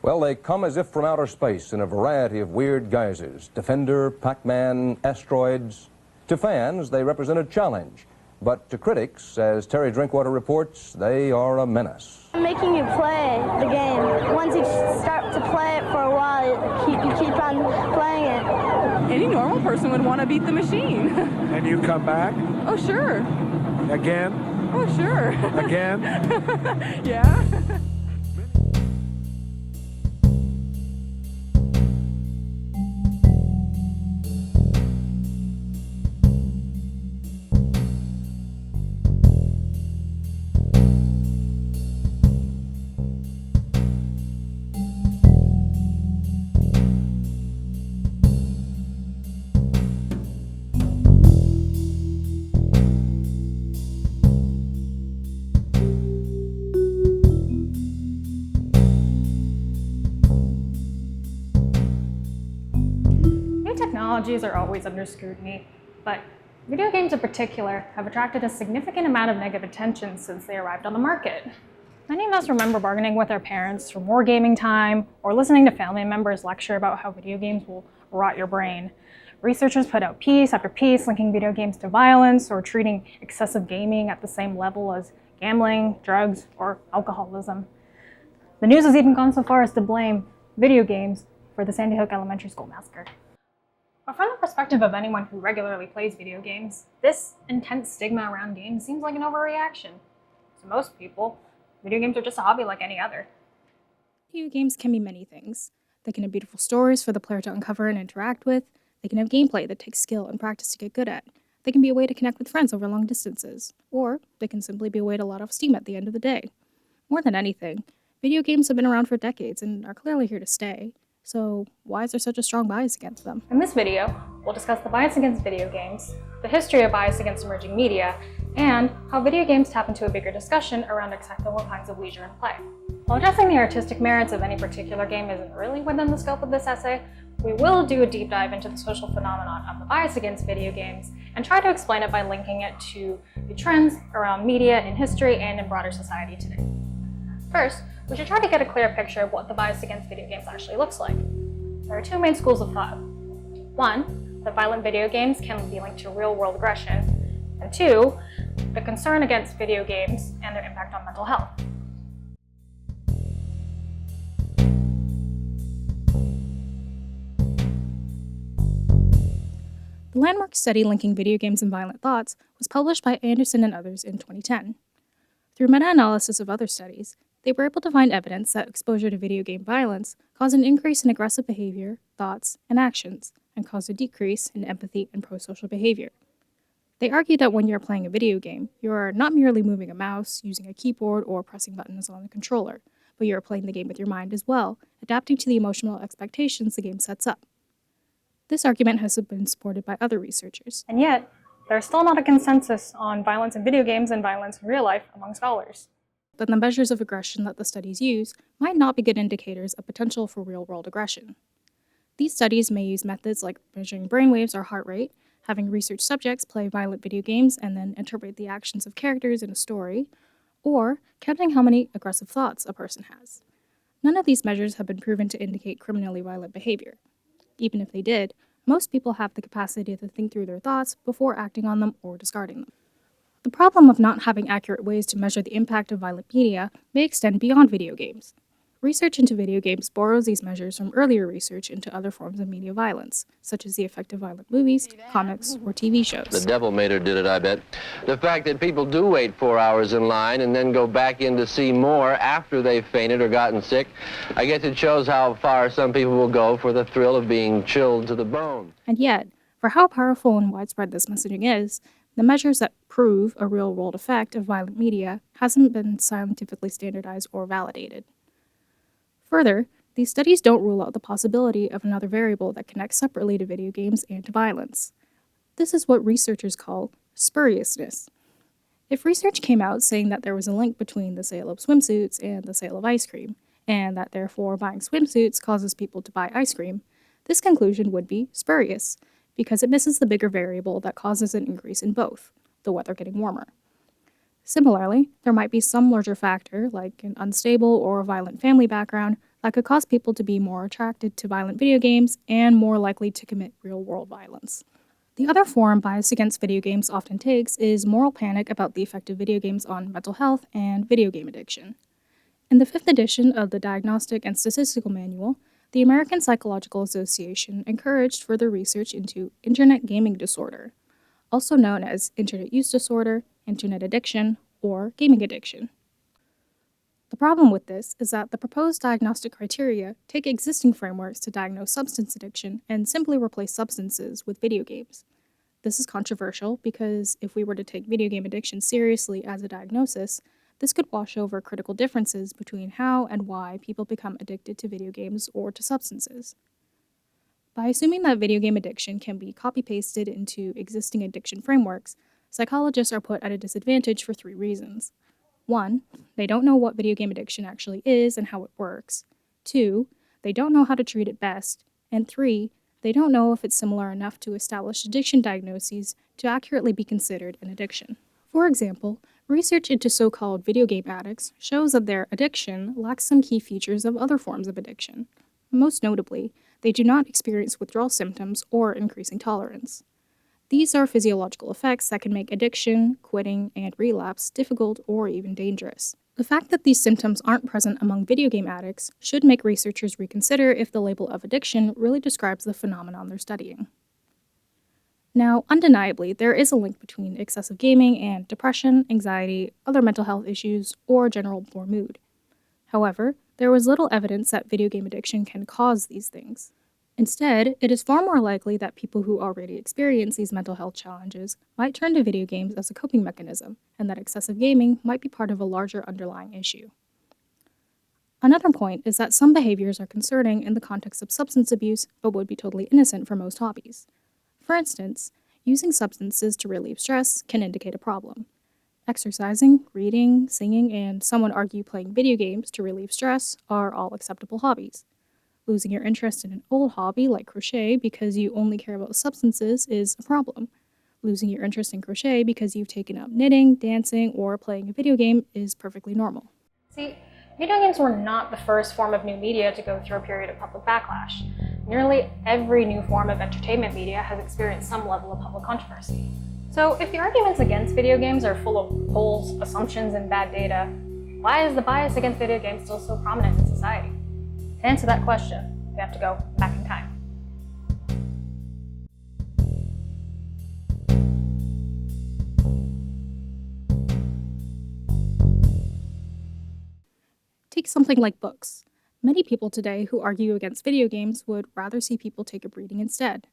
Well, they come as if from outer space in a variety of weird guises. Defender, Pac-Man, asteroids. To fans, they represent a challenge. But to critics, as Terry Drinkwater reports, they are a menace. Making you play the game. Once you start to play it for a while, you keep on playing it. Any normal person would want to beat the machine. And you come back? Oh, sure. Again? Oh, sure. Again? Yeah. Technologies are always under scrutiny, but video games in particular have attracted a significant amount of negative attention since they arrived on the market. Many of us remember bargaining with our parents for more gaming time or listening to family members lecture about how video games will rot your brain. Researchers put out piece after piece linking video games to violence or treating excessive gaming at the same level as gambling, drugs, or alcoholism. The news has even gone so far as to blame video games for the Sandy Hook Elementary School massacre. But from the perspective of anyone who regularly plays video games, this intense stigma around games seems like an overreaction. To most people, video games are just a hobby like any other. Video games can be many things. They can have beautiful stories for the player to uncover and interact with. They can have gameplay that takes skill and practice to get good at. They can be a way to connect with friends over long distances. Or they can simply be a way to let off steam at the end of the day. More than anything, video games have been around for decades and are clearly here to stay. So why is there such a strong bias against them? In this video, we'll discuss the bias against video games, the history of bias against emerging media, and how video games tap into a bigger discussion around acceptable kinds of leisure and play. While addressing the artistic merits of any particular game isn't really within the scope of this essay, we will do a deep dive into the social phenomenon of the bias against video games and try to explain it by linking it to the trends around media in history and in broader society today. First, we should try to get a clear picture of what the bias against video games actually looks like. There are two main schools of thought. One, that violent video games can be linked to real-world aggression, and two, the concern against video games and their impact on mental health. The landmark study linking video games and violent thoughts was published by Anderson and others in 2010. Through meta-analysis of other studies, they were able to find evidence that exposure to video game violence caused an increase in aggressive behavior, thoughts, and actions, and caused a decrease in empathy and pro-social behavior. They argued that when you're playing a video game, you are not merely moving a mouse, using a keyboard, or pressing buttons on the controller, but you are playing the game with your mind as well, adapting to the emotional expectations the game sets up. This argument has been supported by other researchers. And yet, there's still not a consensus on violence in video games and violence in real life among scholars. That the measures of aggression that the studies use might not be good indicators of potential for real-world aggression. These studies may use methods like measuring brainwaves or heart rate, having research subjects play violent video games and then interpret the actions of characters in a story, or counting how many aggressive thoughts a person has. None of these measures have been proven to indicate criminally violent behavior. Even if they did, most people have the capacity to think through their thoughts before acting on them or discarding them. The problem of not having accurate ways to measure the impact of violent media may extend beyond video games. Research into video games borrows these measures from earlier research into other forms of media violence, such as the effect of violent movies, comics, or TV shows. The devil made her did it, I bet. The fact that people do wait 4 hours in line and then go back in to see more after they've fainted or gotten sick, I guess it shows how far some people will go for the thrill of being chilled to the bone. And yet, for how powerful and widespread this messaging is, the measures that prove a real-world effect of violent media hasn't been scientifically standardized or validated. Further, these studies don't rule out the possibility of another variable that connects separately to video games and to violence. This is what researchers call spuriousness. If research came out saying that there was a link between the sale of swimsuits and the sale of ice cream, and that therefore buying swimsuits causes people to buy ice cream, this conclusion would be spurious, because it misses the bigger variable that causes an increase in both, the weather getting warmer. Similarly, there might be some larger factor, like an unstable or violent family background, that could cause people to be more attracted to violent video games and more likely to commit real-world violence. The other form bias against video games often takes is moral panic about the effect of video games on mental health and video game addiction. In the 5th edition of the Diagnostic and Statistical Manual, the American Psychological Association encouraged further research into Internet gaming disorder, also known as Internet use disorder, Internet addiction, or gaming addiction. The problem with this is that the proposed diagnostic criteria take existing frameworks to diagnose substance addiction and simply replace substances with video games. This is controversial because if we were to take video game addiction seriously as a diagnosis, this could wash over critical differences between how and why people become addicted to video games or to substances. By assuming that video game addiction can be copy-pasted into existing addiction frameworks, psychologists are put at a disadvantage for 3 reasons. 1, they don't know what video game addiction actually is and how it works. 2, they don't know how to treat it best. And 3, they don't know if it's similar enough to established addiction diagnoses to accurately be considered an addiction. For example, research into so-called video game addicts shows that their addiction lacks some key features of other forms of addiction. Most notably, they do not experience withdrawal symptoms or increasing tolerance. These are physiological effects that can make addiction, quitting, and relapse difficult or even dangerous. The fact that these symptoms aren't present among video game addicts should make researchers reconsider if the label of addiction really describes the phenomenon they're studying. Now, undeniably, there is a link between excessive gaming and depression, anxiety, other mental health issues, or general poor mood. However, there was little evidence that video game addiction can cause these things. Instead, it is far more likely that people who already experience these mental health challenges might turn to video games as a coping mechanism, and that excessive gaming might be part of a larger underlying issue. Another point is that some behaviors are concerning in the context of substance abuse, but would be totally innocent for most hobbies. For instance, using substances to relieve stress can indicate a problem. Exercising, reading, singing, and some would argue playing video games to relieve stress are all acceptable hobbies. Losing your interest in an old hobby like crochet because you only care about substances is a problem. Losing your interest in crochet because you've taken up knitting, dancing, or playing a video game is perfectly normal. See, video games were not the first form of new media to go through a period of public backlash. Nearly every new form of entertainment media has experienced some level of public controversy. So if the arguments against video games are full of polls, assumptions, and bad data, why is the bias against video games still so prominent in society? To answer that question, we have to go back in time. Take something like books. Many people today who argue against video games would rather see people take up reading instead.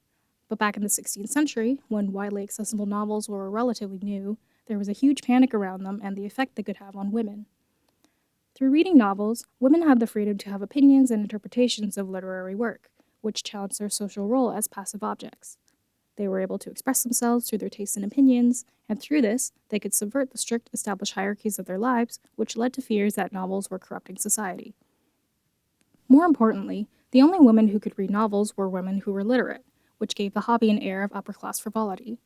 But back in the 16th century, when widely accessible novels were relatively new, there was a huge panic around them and the effect they could have on women. Through reading novels, women had the freedom to have opinions and interpretations of literary work, which challenged their social role as passive objects. They were able to express themselves through their tastes and opinions, and through this, they could subvert the strict established hierarchies of their lives, which led to fears that novels were corrupting society. More importantly, the only women who could read novels were women who were literate, which gave the hobby an air of upper-class frivolity.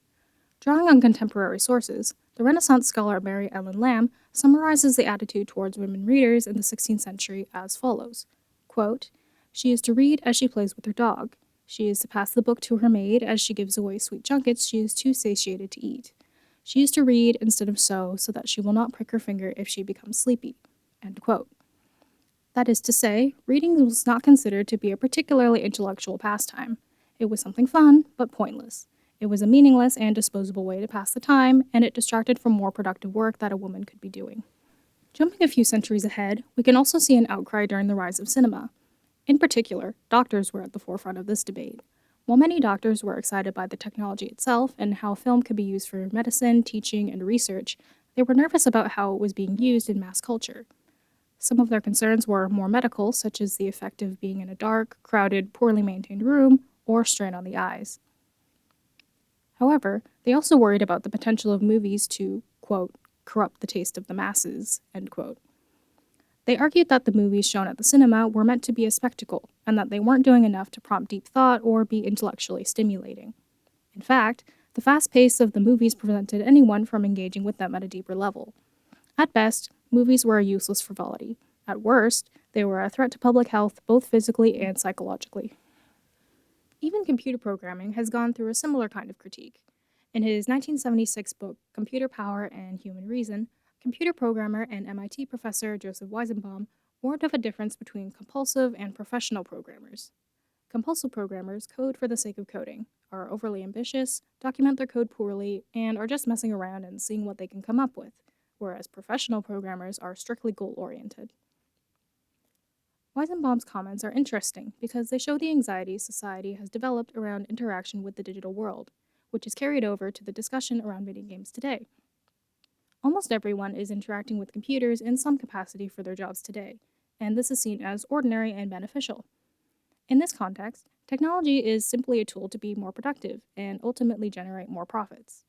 Drawing on contemporary sources, the Renaissance scholar Mary Ellen Lamb summarizes the attitude towards women readers in the 16th century as follows, quote, "She is to read as she plays with her dog. She is to pass the book to her maid as she gives away sweet junkets she is too satiated to eat. She is to read instead of sew so that she will not prick her finger if she becomes sleepy." End quote. That is to say, reading was not considered to be a particularly intellectual pastime. It was something fun, but pointless. It was a meaningless and disposable way to pass the time, and it distracted from more productive work that a woman could be doing. Jumping a few centuries ahead, we can also see an outcry during the rise of cinema. In particular, doctors were at the forefront of this debate. While many doctors were excited by the technology itself and how film could be used for medicine, teaching, and research, they were nervous about how it was being used in mass culture. Some of their concerns were more medical, such as the effect of being in a dark, crowded, poorly maintained room, or strain on the eyes. However, they also worried about the potential of movies to, quote, corrupt the taste of the masses, end quote. They argued that the movies shown at the cinema were meant to be a spectacle, and that they weren't doing enough to prompt deep thought or be intellectually stimulating. In fact, the fast pace of the movies prevented anyone from engaging with them at a deeper level. At best, movies were a useless frivolity. At worst, They were a threat to public health, both physically and psychologically. Even computer programming has gone through a similar kind of critique. In his 1976 book, Computer Power and Human Reason, computer programmer and MIT professor Joseph Weizenbaum warned of a difference between compulsive and professional programmers. Compulsive programmers code for the sake of coding, are overly ambitious, document their code poorly, and are just messing around and seeing what they can come up with, whereas professional programmers are strictly goal-oriented. Weizenbaum's comments are interesting because they show the anxiety society has developed around interaction with the digital world, which is carried over to the discussion around video games today. Almost everyone is interacting with computers in some capacity for their jobs today, and this is seen as ordinary and beneficial. In this context, technology is simply a tool to be more productive and ultimately generate more profits.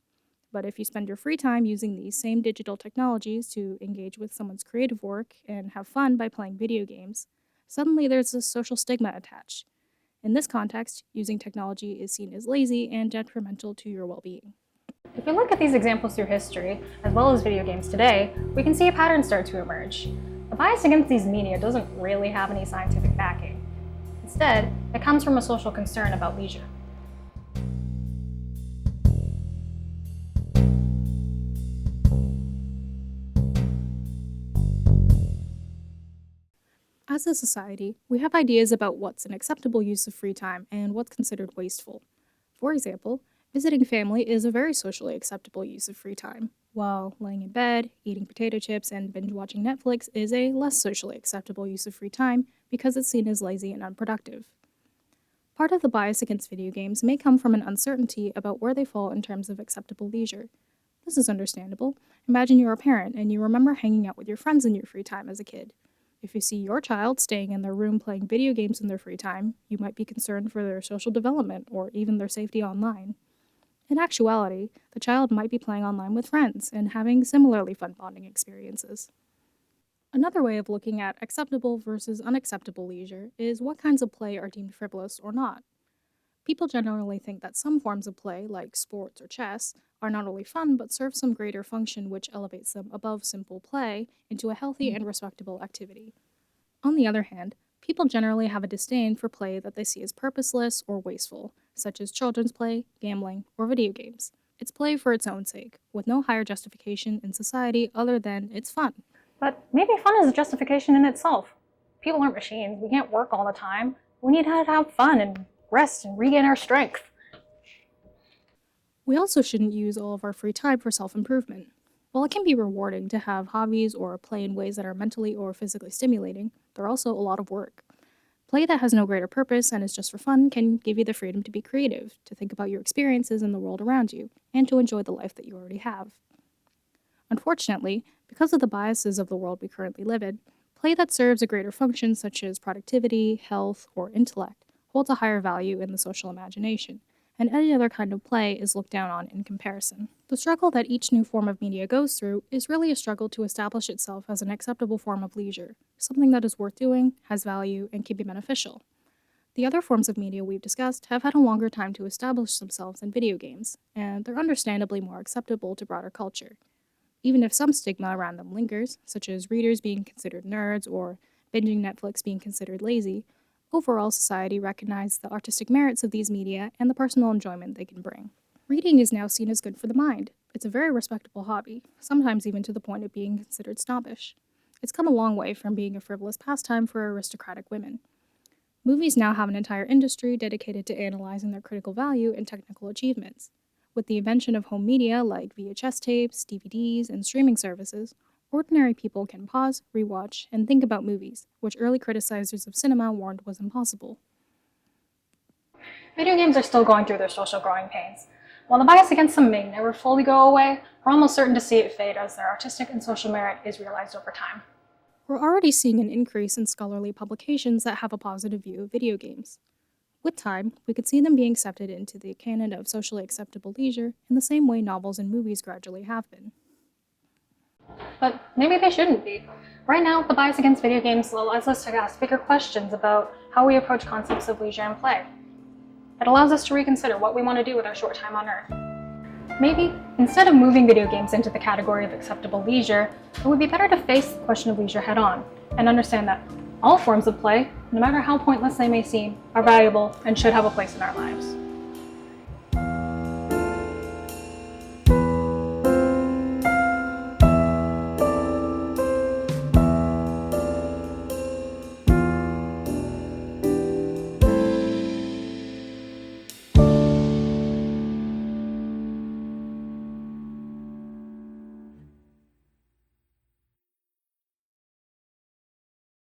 But if you spend your free time using these same digital technologies to engage with someone's creative work and have fun by playing video games, suddenly there's a social stigma attached. In this context, using technology is seen as lazy and detrimental to your well-being. If we look at these examples through history, as well as video games today, we can see a pattern start to emerge. The bias against these media doesn't really have any scientific backing. Instead, it comes from a social concern about leisure. As a society, we have ideas about what's an acceptable use of free time and what's considered wasteful. For example, visiting family is a very socially acceptable use of free time, while laying in bed, eating potato chips, and binge-watching Netflix is a less socially acceptable use of free time because it's seen as lazy and unproductive. Part of the bias against video games may come from an uncertainty about where they fall in terms of acceptable leisure. This is understandable. Imagine you're a parent and you remember hanging out with your friends in your free time as a kid. If you see your child staying in their room playing video games in their free time, you might be concerned for their social development or even their safety online. In actuality, the child might be playing online with friends and having similarly fun bonding experiences. Another way of looking at acceptable versus unacceptable leisure is what kinds of play are deemed frivolous or not. People generally think that some forms of play, like sports or chess, are not only fun but serve some greater function which elevates them above simple play into a healthy and respectable activity. On the other hand, people generally have a disdain for play that they see as purposeless or wasteful, such as children's play, gambling, or video games. It's play for its own sake, with no higher justification in society other than it's fun. But maybe fun is a justification in itself. People aren't machines. We can't work all the time. We need to have fun and rest and regain our strength. We also shouldn't use all of our free time for self-improvement. While it can be rewarding to have hobbies or play in ways that are mentally or physically stimulating, they're also a lot of work. Play that has no greater purpose and is just for fun can give you the freedom to be creative, to think about your experiences in the world around you, and to enjoy the life that you already have. Unfortunately, because of the biases of the world we currently live in, play that serves a greater function such as productivity, health, or intellect holds a higher value in the social imagination, and any other kind of play is looked down on in comparison. The struggle that each new form of media goes through is really a struggle to establish itself as an acceptable form of leisure, something that is worth doing, has value, and can be beneficial. The other forms of media we've discussed have had a longer time to establish themselves than video games, and they're understandably more acceptable to broader culture. Even if some stigma around them lingers, such as readers being considered nerds or binging Netflix being considered lazy, overall society recognizes the artistic merits of these media and the personal enjoyment they can bring. Reading is now seen as good for the mind. It's a very respectable hobby, sometimes even to the point of being considered snobbish. It's come a long way from being a frivolous pastime for aristocratic women. Movies now have an entire industry dedicated to analyzing their critical value and technical achievements. With the invention of home media like VHS tapes, DVDs, and streaming services, ordinary people can pause, rewatch, and think about movies, which early criticizers of cinema warned was impossible. Video games are still going through their social growing pains. While the bias against them may never fully go away, we're almost certain to see it fade as their artistic and social merit is realized over time. We're already seeing an increase in scholarly publications that have a positive view of video games. With time, we could see them being accepted into the canon of socially acceptable leisure in the same way novels and movies gradually have been. But maybe they shouldn't be. Right now, the bias against video games allows us to ask bigger questions about how we approach concepts of leisure and play. It allows us to reconsider what we want to do with our short time on Earth. Maybe, instead of moving video games into the category of acceptable leisure, it would be better to face the question of leisure head-on and understand that All forms of play, no matter how pointless they may seem, are valuable and should have a place in our lives.